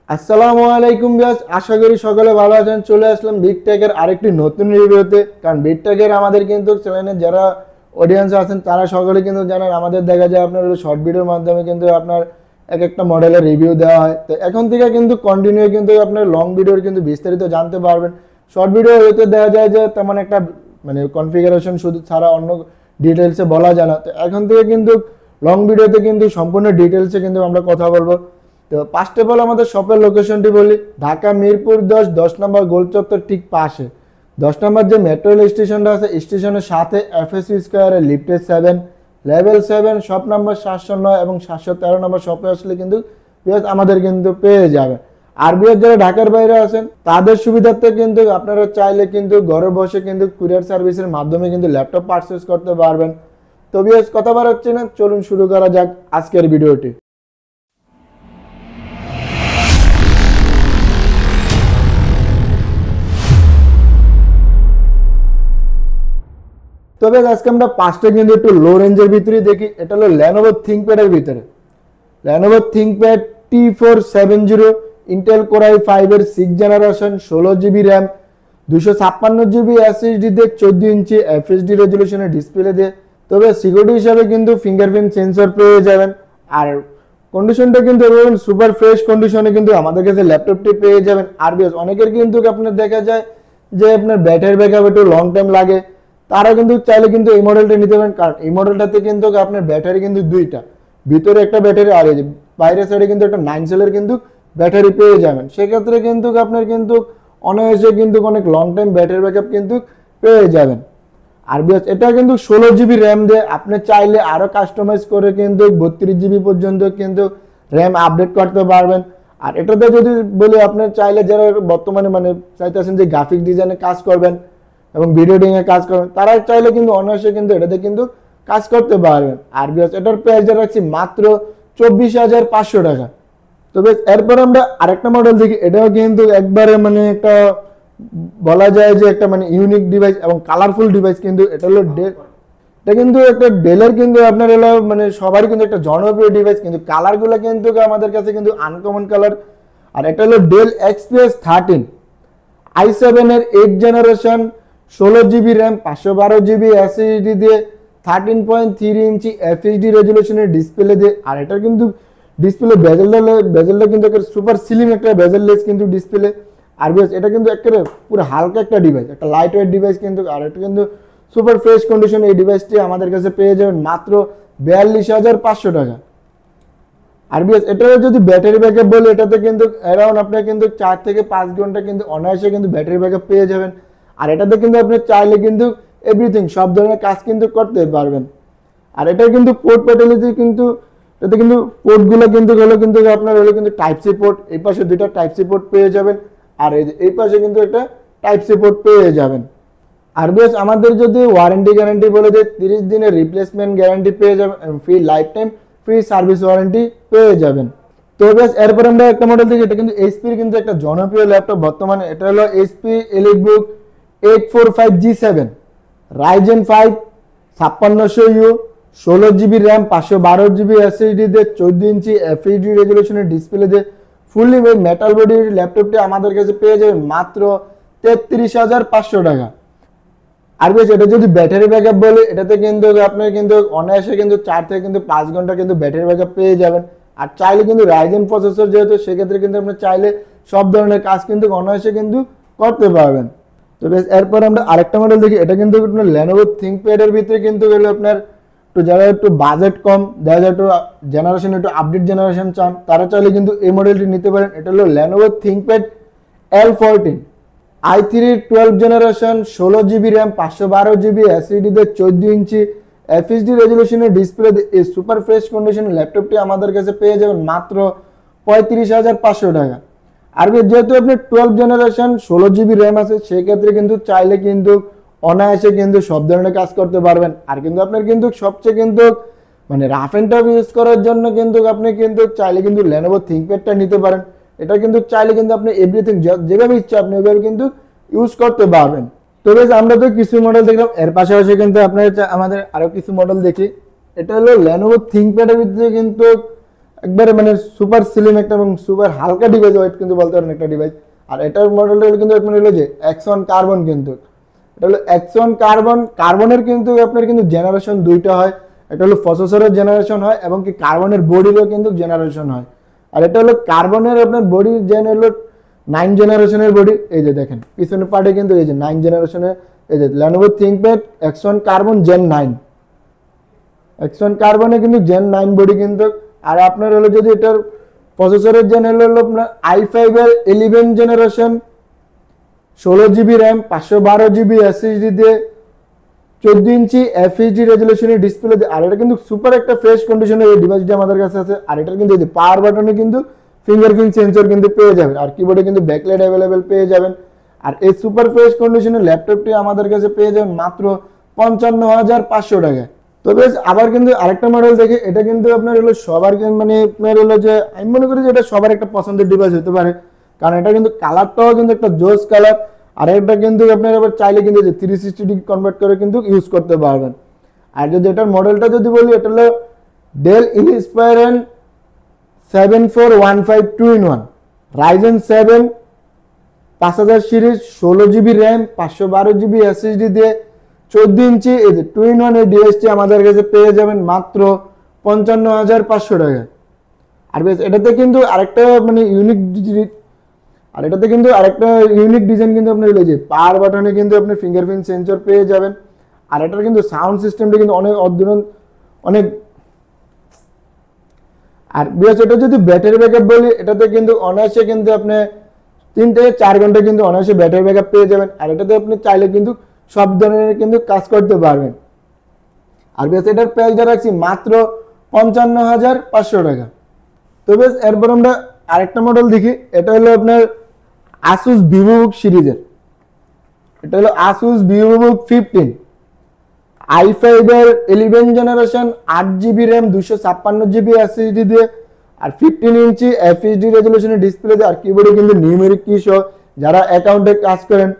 আসসালামু আলাইকুম ভিউয়ার্স, আশা করি সকলে ভালো আছেন। চলে আসলাম বিগটেকের আরেকটি নতুন রিভিউতে। কারণ বিগটেকের আমাদের কিন্তু চ্যানেলে যারা অডিয়েন্স আছেন তারা সকলে কিন্তু জানেন আমাদের দেখা যায় আপনার শর্ট ভিডিওর মাধ্যমে কিন্তু আপনার এক একটা মডেলের রিভিউ দেওয়া হয়। তো এখন থেকে কিন্তু কন্টিনিউ কিন্তু আপনার লং ভিডিওর কিন্তু বিস্তারিত জানতে পারবেন। শর্ট ভিডিও হইতে দেখা যায় যে তেমন একটা কনফিগারেশন শুধু ছাড়া অন্য ডিটেলসে বলা যায় না। তো এখন থেকে কিন্তু লং ভিডিওতে কিন্তু সম্পূর্ণ ডিটেলসে কিন্তু আমরা কথা বলবো। তো ফার্স্ট অফ অল আমাদের শপের লোকেশনটি বলি, ঢাকা মিরপুর 10 নম্বর গোল চত্বর ঠিক পাশে 10 নম্বর যে মেট্রো রেল স্টেশনটা আছে, স্টেশনের সাথে এফএসসি স্কোয়ারে লিফটে 7 লেভেল 7 শপ নাম্বার 709 এবং 713 নম্বর শপে আসলে কিন্তু আমাদের কিন্তু পেয়ে যাবে। আর যারা ঢাকার বাইরে আছেন তাদের সুবিধার্থে কিন্তু আপনারা চাইলে কিন্তু ঘরে বসে কিন্তু কুরিয়ার সার্ভিসের মাধ্যমে কিন্তু ল্যাপটপ পারচেজ করতে পারবেন। তো বিয়াস কথা বাড়াচ্ছি না, চলুন শুরু করা যাক আজকের ভিডিওটি। তবে আজকে আমরা পাঁচটা কিন্তু একটু লো রেঞ্জের ভিতরে দেখি। এটা হলো Lenovo ThinkPad এর ভিতরে Lenovo ThinkPad T470 Intel core i5 এর 6 generation, 16GB RAM, 256GB SSD দিয়ে 14 ইঞ্চি FHD রেজলিউশনের ডিসপ্লে দিয়ে। তবে সিকিউরিটি হিসাবে কিন্তু ফিঙ্গারপ্রিন্ট সেন্সর পেয়ে যাবেন। আর কন্ডিশনটা কিন্তু এরকম সুপার ফ্রেশ কন্ডিশনে কিন্তু আমাদের কাছে ল্যাপটপটি পেয়ে যাবেন। আর অনেকের কিন্তু আপনার দেখা যায় যে আপনার ব্যাটারি ব্যাকআপ একটু লং টাইম লাগে, তারা কিন্তু চাইলে কিন্তু এই মডেলটা নিতে পারেন। কারণ এই মডেলটাতে কিন্তু আপনার ব্যাটারি কিন্তু দুইটা, ভিতরে একটা ব্যাটারি আর এই যে বাইরের সাইডে কিন্তু একটা 9 সেলের কিন্তু ব্যাটারি পেয়ে যাবেন। সেক্ষেত্রে কিন্তু আপনার কিন্তু অনায়াসে কিন্তু অনেক লং টাইম ব্যাটারি ব্যাকআপ কিন্তু পেয়ে যাবেন। আর এটা কিন্তু 16GB র্যাম দিয়ে আপনি চাইলে আরো কাস্টমাইজ করে কিন্তু 32GB পর্যন্ত কিন্তু র্যাম আপডেট করতে পারবেন। আর এটাতে যদি বলি আপনার চাইলে যারা বর্তমানে চাইতেছেন যে গ্রাফিক ডিজাইনে কাজ করবেন এবং ভিডিও এডিটিং এ কাজ করবেন, তারা চাইলে কিন্তু অনায়াসে কিন্তু এটাতে কিন্তু কাজ করতে পারবেন। আর এটার প্রাইস রাখছি মাত্র 24,500 টাকা। তবে এরপর আমরা আরেকটা মডেল দেখি। এটাও কিন্তু একবারে একটা বলা যায় যে একটা ইউনিক ডিভাইস এবং কালারফুল ডিভাইস। কিন্তু এটা হলো এটা কিন্তু একটা ডেলের কিন্তু আপনার হলো সবারই কিন্তু একটা জনপ্রিয় ডিভাইস। কিন্তু কালারগুলো কিন্তু আমাদের কাছে কিন্তু আনকমন কালার। আর এটা হলো ডেল XPS 13 i7 এর 8 generation, 16GB RAM, 512GB SSD দিয়ে, 13.3 ইঞ্চি FHD রেজলিউশনের ডিসপ্লে দিয়ে। আর এটা কিন্তু ডিসপ্লে বেজেলটা কিন্তু একটা সুপার স্লিম একটা বেজেললেস কিন্তু ডিসপ্লে। আর এটা কিন্তু একেবারে পুরো হালকা একটা ডিভাইস, একটা লাইট ওয়েট ডিভাইস কিন্তু। আর এটা কিন্তু সুপার ফ্রেশ কন্ডিশন। এই ডিভাইসটি আমাদের কাছে পেয়ে যাবেন মাত্র 42,500 টাকা। আর এটা যদি ব্যাটারি ব্যাকআপ বলি, এটাতে কিন্তু অ্যারাউন্ড আপনার কিন্তু 4 থেকে 5 ঘন্টা কিন্তু অনায়াসে কিন্তু ব্যাটারি ব্যাকআপ পেয়ে যাবেন। আর এটাতে কিন্তু আপনি চাইলে কিন্তু এভরিথিং সব ধরনের কাজ কিন্তু করতে পারবেন। আর এটা কিন্তু পোর্ট প্যাটার্নিতে কিন্তু এটাতে কিন্তু পোর্টগুলো কিন্তু হলো কিন্তু আপনার হলো কিন্তু টাইপ সি পোর্ট। এই পাশে দুইটা টাইপ সি পোর্ট পেয়ে যাবেন, আর এই পাশে কিন্তু একটা টাইপ সি পোর্ট পেয়ে যাবেন। আর আমাদের যদি ওয়ারেন্টি গ্যারান্টি বলে যে 30 দিনের রিপ্লেসমেন্ট গ্যারান্টি পেয়ে যাবেন, free life time free service warranty পেয়ে যাবেন। তো এরপর আমরা একটা মডেল দেখি। এটা কিন্তু এইচপির কিন্তু একটা জনপ্রিয় ল্যাপটপ বর্তমানে। এটা হলো HP EliteBook 845G7 Ryzen 5 5600U, 16GB RAM, 512GB SSD দিয়ে, 14 ইঞ্চি FHD রেজলিউশনের ডিসপ্লে দিয়ে, ফুললি মেটাল বডির ল্যাপটপটি আমাদের কাছে পেয়ে যাবেন মাত্র 33,500 টাকা। আর এটা যদি ব্যাটারি ব্যাকআপ বলে, এটাতে কিন্তু আপনার কিন্তু অনায়াসে কিন্তু 4 থেকে কিন্তু 5 ঘন্টা কিন্তু ব্যাটারি ব্যাকআপ পেয়ে যাবেন। আর চাইলে কিন্তু রাইজেন প্রসেসর যেহেতু, সেক্ষেত্রে কিন্তু আপনি চাইলে সব ধরনের কাজ কিন্তু অনায়াসে কিন্তু করতে পারবেন। তো এরপর আমরা আরেকটা মডেল দেখি। এটা কিন্তু আপনার Lenovo ThinkPad এর ভিতরে কিন্তু আপনার একটু যারা একটু বাজেট কম, দেখা যায় একটু জেনারেশন একটু আপডেট জেনারেশন চান, তারা চাইলে কিন্তু এই মডেলটি নিতে পারেন। এটা হলো Lenovo ThinkPad L14 i3 12 generation, 16GB RAM, 512GB SSD দিয়ে, 14 ইঞ্চি FHD রেজলিউশনের ডিসপ্লে। এই সুপার ফ্রেশ কন্ডিশনের ল্যাপটপটি আমাদের কাছে পেয়ে যাবেন মাত্র 35,500 টাকা। আর যেহেতু আপনি 12 জেনারেশন 16GB র্যাম আছে, সেক্ষেত্রে কিন্তু চাইলে কিন্তু অনায়াসে কিন্তু সব ধরনের কাজ করতে পারবেন। আর কিন্তু আপনার কিন্তু সবচেয়ে কিন্তু রাফ এন্ড টাফ ইউজ করার জন্য কিন্তু আপনি কিন্তু চাইলে কিন্তু Lenovo ThinkPadটা নিতে পারেন। এটা কিন্তু চাইলে কিন্তু আপনি এভরিথিং যেভাবে ইচ্ছা আপনি ওইভাবে কিন্তু ইউজ করতে পারবেন। তো আমরা তো কিছু মডেল দেখলাম, এর পাশাপাশি কিন্তু আপনার আমাদের আরো কিছু মডেল দেখি। এটা হলো Lenovo ThinkPad এর ভিতরে কিন্তু একবারে মানে সুপার স্লিম একটা এবং সুপার হালকা ডিভাইস ওয়েট কিন্তু বলতে পারেন একটা ডিভাইস। আর এটার মডেলটা কিন্তু আপনার হলো যে X1 কার্বন, কিন্তু এটা হলো X1 কার্বন। কার্বনের কিন্তু আপনার কিন্তু জেনারেশন দুইটা হয়, এটা হলো প্রসেসরের জেনারেশন হয় এবং কি কার্বনের বডিরও কিন্তু জেনারেশন হয়। আর এটা হলো কার্বনের আপনার বডি জেন হলো 9 জেনারেশনের বডি। এই যে দেখেন পিছনের পার্টে কিন্তু এই যে 9 জেনারেশনের এই যে Lenovo ThinkPad X1 carbon Gen 9, X1 কার্বনে কিন্তু জেন 9 বডি কিন্তু। আর আপনার হলো যদি এটার প্রসেসরের জেন হলো আপনার i5 এর 11 generation, 16GB RAM, 512GB SSD দিয়ে, 14 ইঞ্চি FHD রেজুলেশনের ডিসপ্লে দিয়ে। আর এটা কিন্তু সুপার একটা ফ্রেশ কন্ডিশনের এই ডিভাইসটি আমাদের কাছে আছে। আর এটার কিন্তু এই পাওয়ার বাটনে কিন্তু ফিঙ্গারপ্রিন্ট সেন্সর কিন্তু পেয়ে যাবেন, আর কিবোর্ডে কিন্তু ব্যাকলাইট অ্যাভেলেবেল পেয়ে যাবেন। আর এই সুপার ফ্রেশ কন্ডিশনের ল্যাপটপটি আমাদের কাছে পেয়ে যাবেন মাত্র 55,500 টাকায়। তো বেশ আবার কিন্তু আরেকটা মডেল দেখে, এটা কিন্তু আপনার হলো সবার মানে আপনার হলো যে আমি মনে করি যে এটা সবার একটা পছন্দের ডিভাইস হতে পারে, কারণ এটা কিন্তু কালারটাও কিন্তু একটা জোস কালার। আর এটা কিন্তু আপনার আবার চাইলে কিন্তু 360 ডিগ্রি কনভার্ট করে কিন্তু ইউজ করতে পারবেন। আর যদি এটার মডেলটা যদি বলি, এটা হলো Dell Inspiron 7415 2-in-1 Ryzen 7 5000 series, 16GB RAM, 512GB SSD দিয়ে, 14 ইঞ্চি এই যে 2-in-1 এই ডিভাইসটি আমাদের কাছে পেয়ে যাবেন মাত্র 55,500 টাকায়। আর বেশ এটাতে কিন্তু আরেকটা মানে ইউনিক ডিজাইন কিন্তু আপনি এই যে পাওয়ার বাটনে কিন্তু আপনি ফিঙ্গারপ্রিন্ট সেন্সর পেয়ে যাবেন। আর এটার কিন্তু সাউন্ড সিস্টেমটা কিন্তু অনেক অদ্ভুত অনেক। আর বিকজ এটা যদি ব্যাটারি ব্যাকআপ বলি, এটাতে কিন্তু অনায়াসে কিন্তু আপনি 3 থেকে 4 ঘন্টা কিন্তু অনায়াসে ব্যাটারি ব্যাকআপ পেয়ে যাবেন। আর এটাতে আপনি চাইলে কিন্তু সব ধরনের কিন্তু কাজ করতে পারবেন। আর বেশ এটার প্রাইসটা রাখছি মাত্র 55,500 টাকা। তো বেশ এরপর আমরা আরেকটা মডেল দেখি, এটা হলো আপনার Asus VivoBook সিরিজের, এটা হলো Asus VivoBook 15 i5 এর 11 generation, 8GB RAM, 256GB SSD দিয়ে, আর 15 ইঞ্চি FHD রেজুলেশনের ডিসপ্লে দিয়ে। আর কিবোর্ডে কিন্তু নিউমেরিক কি সহ, যারা অ্যাকাউন্টে কাজ করেন,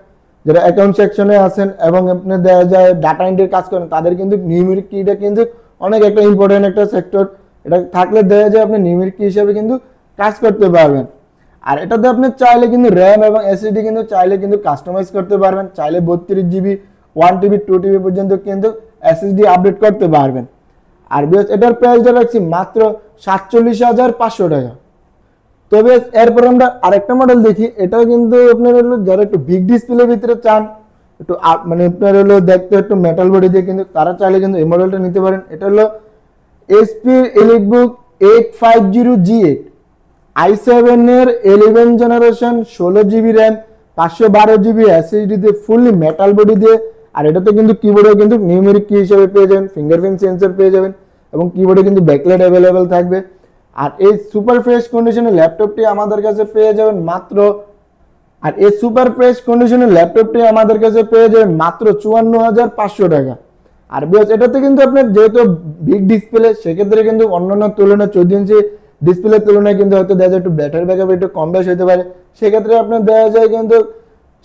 যারা অ্যাকাউন্ট সেকশনে আছেন এবং আপনি দেখা যায় ডাটা এন্ট্রির কাজ করেন, তাদের কিন্তু নিউমেরিক কিটা কিন্তু অনেক একটা ইম্পর্টেন্ট একটা সেক্টর। এটা থাকলে দেখা যায় আপনি নিউমেরিক কি হিসাবে কিন্তু কাজ করতে পারবেন। আর এটাতে আপনি চাইলে কিন্তু র্যাম এবং SSD কিন্তু চাইলে কিন্তু কাস্টমাইজ করতে পারবেন, চাইলে 32GB 1TB 2TB পর্যন্ত কিন্তু SSD আপডেট করতে পারবেন। আর বেশ এটার প্রাইসটা রাখছি মাত্র 47,500 টাকা। তবে এরপর আমরা আরেকটা মডেল দেখি, এটাও কিন্তু আপনার হলো যারা একটু বিগ ডিসপ্লের ভিতরে চান, একটু মানে আপনার হলো দেখতে একটু মেটাল বডি দিয়ে, কিন্তু তারা চাইলে কিন্তু এই মডেলটা নিতে পারেন। এটা হলো HP EliteBook 850G8 i7 এর 11 generation, 16GB RAM, 512GB SSD দিয়ে, ফুললি মেটাল বডি দিয়ে। আর এটাতে কিন্তু কিবোর্ডে কিন্তু নিউমেরিক কি হিসেবে পেয়ে যাবেন, ফিঙ্গারপ্রিন্ট সেন্সর পেয়ে যাবেন এবং কিবোর্ডে কিন্তু ব্যাকলাইট অ্যাভেলেবেল থাকবে। আর এই সুপার ফ্রেশ কন্ডিশনের ল্যাপটপটি আমাদের কাছে পেয়ে যাবেন মাত্র 54,500 টাকা। আর বেশ এটাতে কিন্তু আপনার যেহেতু বিগ ডিসপ্লে, সেক্ষেত্রে কিন্তু অন্যান্য তুলনায় 14 ইঞ্চি ডিসপ্লের তুলনায় কিন্তু হয়তো দেখা যায় একটু ব্যাটারি ব্যাকআপ একটু কম বেশ হতে পারে। সেক্ষেত্রে আপনার দেখা যায় কিন্তু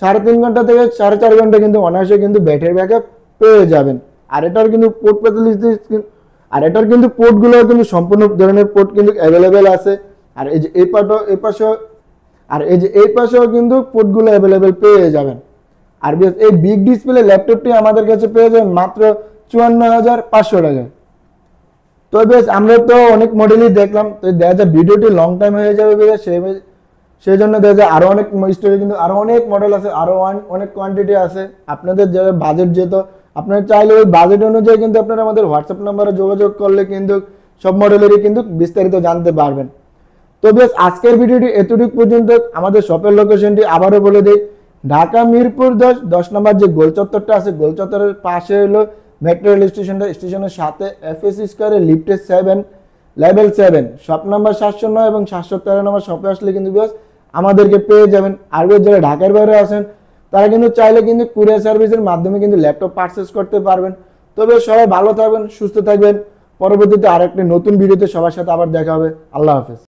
3.5 ঘন্টা থেকে 4.5 ঘন্টা কিন্তু অনায়াসে কিন্তু ব্যাটারি ব্যাকআপ পেয়ে যাবেন। আর এটার কিন্তু পোর্ট প্যাথোলজি, আর এটার কিন্তু পোর্টগুলো কিন্তু সম্পূর্ণ ধরনের পোর্ট কিন্তু অ্যাভেলেবেল আছে। আর এই যে এই পাশেও কিন্তু পোর্টগুলো অ্যাভেলেবেল পেয়ে যাবেন। আর এই বিগ ডিসপ্লে ল্যাপটপটি আমাদের কাছে পেয়ে যাবেন মাত্র 54,500 টাকায়। তো বেশ আমরা তো অনেক মডেলই দেখলাম, তো দেখা যায় ভিডিওটি লং টাইম হয়ে যাবে, সেই জন্য দেখা যায় আরো অনেক স্টোরি কিন্তু আরো অনেক মডেল আছে, আরো অনেক কোয়ান্টিটি আছে। আপনাদের যারা বাজেট যেত, আপনারা চাইলে ওই বাজেট অনুযায়ী কিন্তু আপনারা আমাদের হোয়াটসঅ্যাপ নাম্বারে যোগাযোগ করলে কিন্তু সব মডেলেরই কিন্তু বিস্তারিত জানতে পারবেন। তো বেশ আজকের ভিডিওটি এতটুকু পর্যন্ত। আমাদের শপের লোকেশনটি আবারও বলে দিই, ঢাকা মিরপুর 10 নম্বর যে গোল চত্বরটা আছে, গোল চত্বরের পাশে হলো মেট্রো রেল স্টেশনটা, স্টেশনের সাথে FSC স্কয়ারে লিফটে 7 লেভেল 7 শপ নাম্বার 709 এবং 713 নম্বর শপে আসলে কিন্তু বেশ আমাদেরকে পেয়ে যাবেন। আর যারা ঢাকার বাইরে আছেন, তারা কিন্তু চাইলে কিন্তু কুরিয়ার সার্ভিসের মাধ্যমে কিন্তু ল্যাপটপ পারচেজ করতে পারবেন। তবে সবাই ভালো থাকবেন, সুস্থ থাকবেন। পরবর্তীতে আরেকটি নতুন ভিডিওতে সবার সাথে আবার দেখা হবে। আল্লাহ হাফেজ।